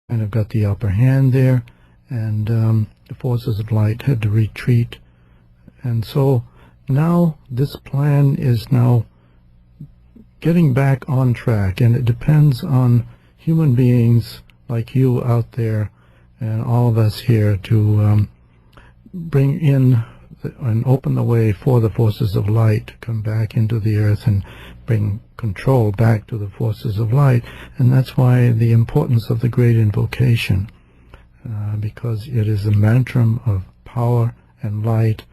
kind of got the upper hand there, and the forces of light had to retreat. And so now this plan is now getting back on track, and it depends on human beings like you out there and all of us here to bring in and open the way for the forces of light to come back into the earth and bring control back to the forces of light. And that's why the importance of the great invocation, because it is a mantra of power and light,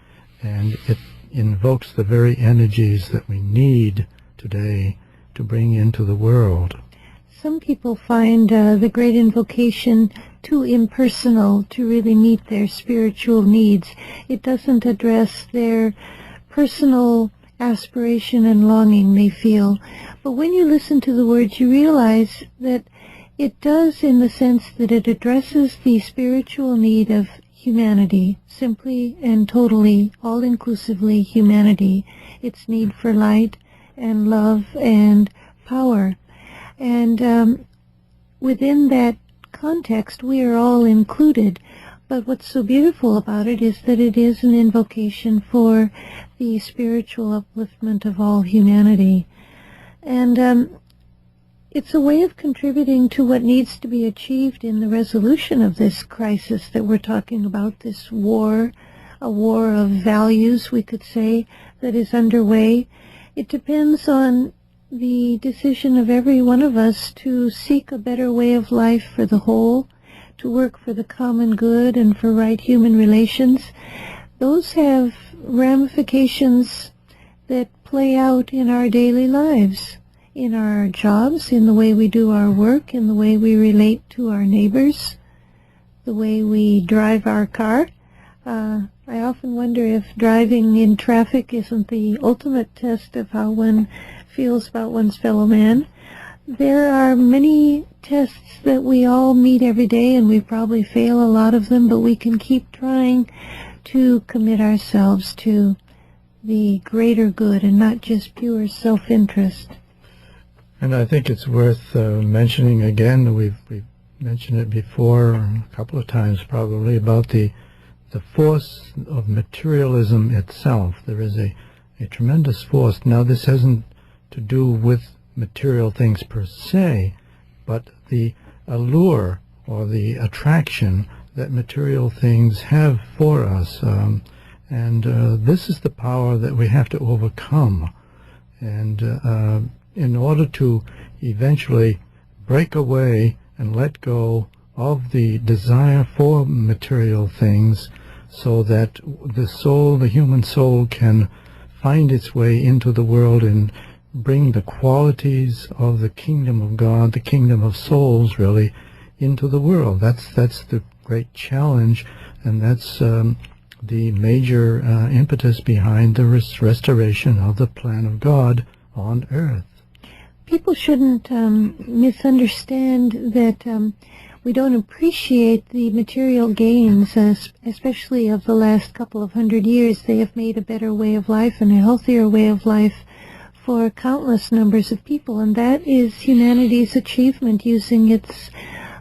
and it invokes the very energies that we need today to bring into the world. Some people find the great invocation too impersonal to really meet their spiritual needs. It doesn't address their personal aspiration and longing they feel. But when you listen to the words, you realize that it does, in the sense that it addresses the spiritual need of humanity, simply and totally, all-inclusively humanity, its need for light and love and power. And within that context, we are all included. But what's so beautiful about it is that it is an invocation for the spiritual upliftment of all humanity. And it's a way of contributing to what needs to be achieved in the resolution of this crisis that we're talking about, this war, a war of values, we could say, that is underway. It depends on the decision of every one of us to seek a better way of life for the whole, to work for the common good and for right human relations. Those have ramifications that play out in our daily lives, in our jobs, in the way we do our work, in the way we relate to our neighbors, the way we drive our car. I often wonder if driving in traffic isn't the ultimate test of how one feels about one's fellow man. There are many tests that we all meet every day, and we probably fail a lot of them, but we can keep trying to commit ourselves to the greater good and not just pure self-interest. And I think it's worth mentioning again, we've mentioned it before a couple of times probably, about the force of materialism itself. There is a tremendous force. Now, this hasn't to do with material things per se, but the allure or the attraction that material things have for us. And this is the power that we have to overcome. And in order to eventually break away and let go of the desire for material things, so that the soul, the human soul, can find its way into the world and bring the qualities of the kingdom of God, the kingdom of souls, really, into the world. That's the great challenge, and that's the major impetus behind the restoration of the plan of God on earth. People shouldn't misunderstand that we don't appreciate the material gains, especially of the last couple of 100 years. They have made a better way of life and a healthier way of life for countless numbers of people, and that is humanity's achievement using its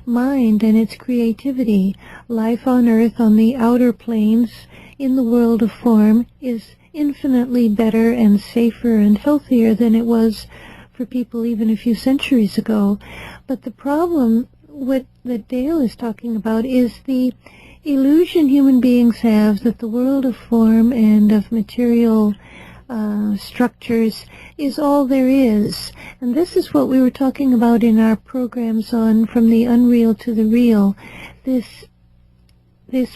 mind and its creativity. Life on earth, on the outer planes, in the world of form, is infinitely better and safer and healthier than it was for people even a few centuries ago. But the problem that Dale is talking about is the illusion human beings have that the world of form and of material structures is all there is. And this is what we were talking about in our programs on From the Unreal to the Real. This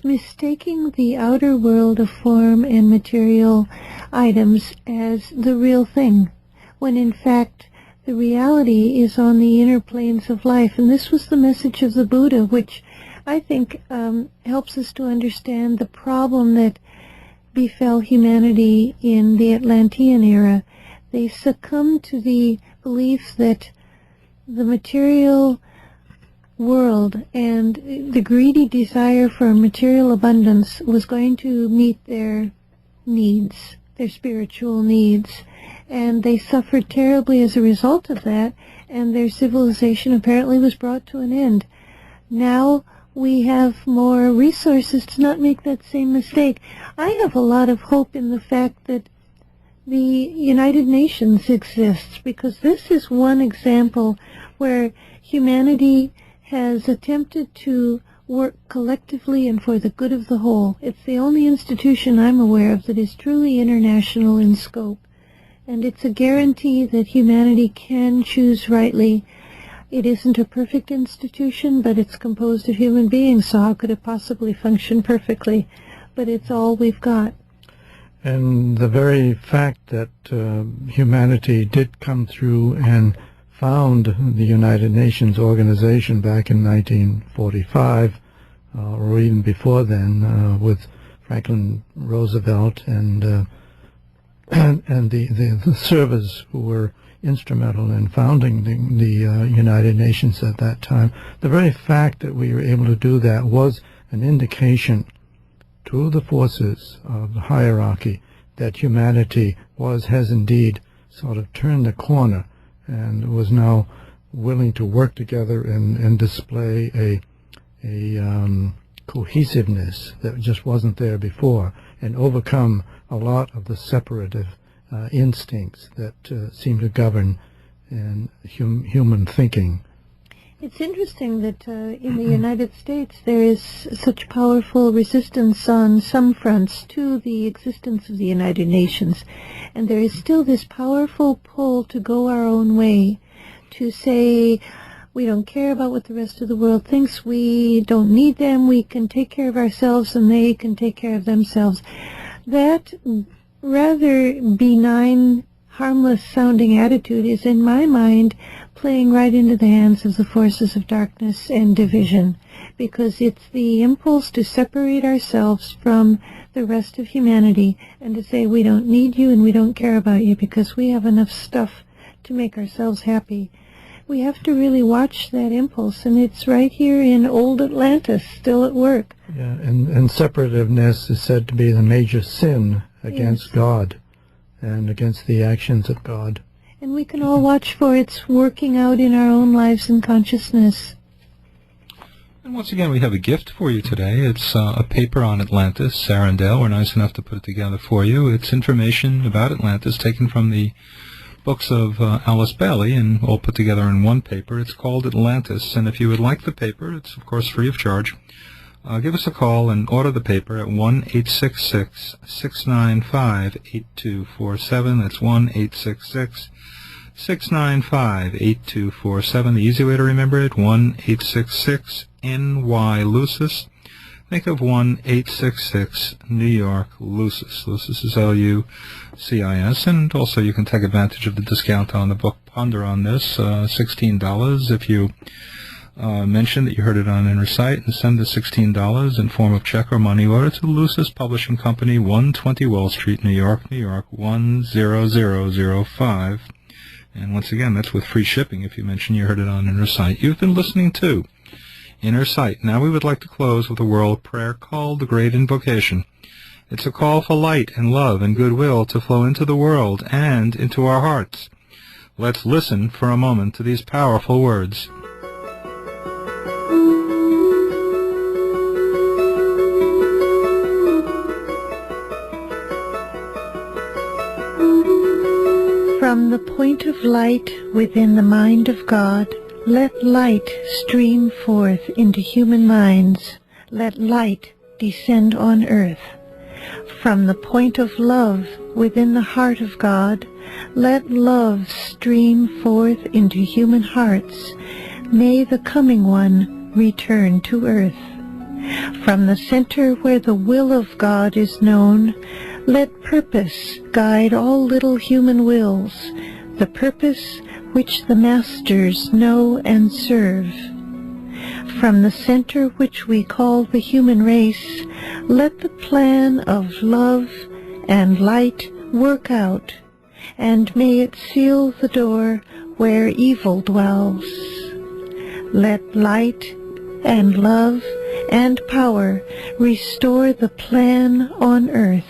mistaking the outer world of form and material items as the real thing, when in fact the reality is on the inner planes of life. And this was the message of the Buddha, which I think helps us to understand the problem that befell humanity in the Atlantean era. They succumbed to the belief that the material world and the greedy desire for material abundance was going to meet their needs, their spiritual needs. And they suffered terribly as a result of that, and their civilization apparently was brought to an end. Now we have more resources to not make that same mistake. I have a lot of hope in the fact that the United Nations exists, because this is one example where humanity has attempted to work collectively and for the good of the whole. It's the only institution I'm aware of that is truly international in scope, and it's a guarantee that humanity can choose rightly. It isn't a perfect institution, but it's composed of human beings, so how could it possibly function perfectly? But it's all we've got. And the very fact that humanity did come through and found the United Nations organization back in 1945, or even before then, with Franklin Roosevelt and the servers who were instrumental in founding the United Nations at that time. The very fact that we were able to do that was an indication to the forces of the hierarchy that humanity has indeed sort of turned the corner and was now willing to work together and display a cohesiveness that just wasn't there before, and overcome a lot of the separative instincts that seem to govern in human thinking. It's interesting that in the United States there is such powerful resistance on some fronts to the existence of the United Nations, and there is still this powerful pull to go our own way, to say we don't care about what the rest of the world thinks, we don't need them, we can take care of ourselves and they can take care of themselves. That rather benign, harmless-sounding attitude is, in my mind, playing right into the hands of the forces of darkness and division, because it's the impulse to separate ourselves from the rest of humanity and to say we don't need you and we don't care about you because we have enough stuff to make ourselves happy. We have to really watch that impulse, and it's right here in old Atlantis, still at work. Yeah, and separativeness is said to be the major sin against God and against the actions of God. And we can all watch for its working out in our own lives and consciousness. And once again, we have a gift for you today. It's a paper on Atlantis. Sarah and Dale were nice enough to put it together for you. It's information about Atlantis taken from the books of Alice Bailey and all put together in one paper. It's called Atlantis, and if you would like the paper, it's of course free of charge. Give us a call and order the paper at 1-866-695-8247. That's 1-866-695-8247. The easy way to remember it, 1-866-NY-LUCIS. Think of 1-866 New York Lucis. Lucis is L-U-C-I-S. And also you can take advantage of the discount on the book Ponder on this, $16 if you mention that you heard it on Inner Sight, and send the $16 in form of check or money order to Lucis Publishing Company, 120 Wall Street, New York, New York, 10005. And once again, that's with free shipping if you mention you heard it on Inner Sight. You've been listening to Inner Sight. Now we would like to close with a world prayer called the Great Invocation. It's a call for light and love and goodwill to flow into the world and into our hearts. Let's listen for a moment to these powerful words. From the point of light within the mind of God, let light stream forth into human minds. Let light descend on earth. From the point of love within the heart of God, let love stream forth into human hearts. May the coming one return to earth. From the center where the will of God is known, let purpose guide all little human wills, the purpose which the masters know and serve. From the center which we call the human race, let the plan of love and light work out, and may it seal the door where evil dwells. Let light and love and power restore the plan on earth.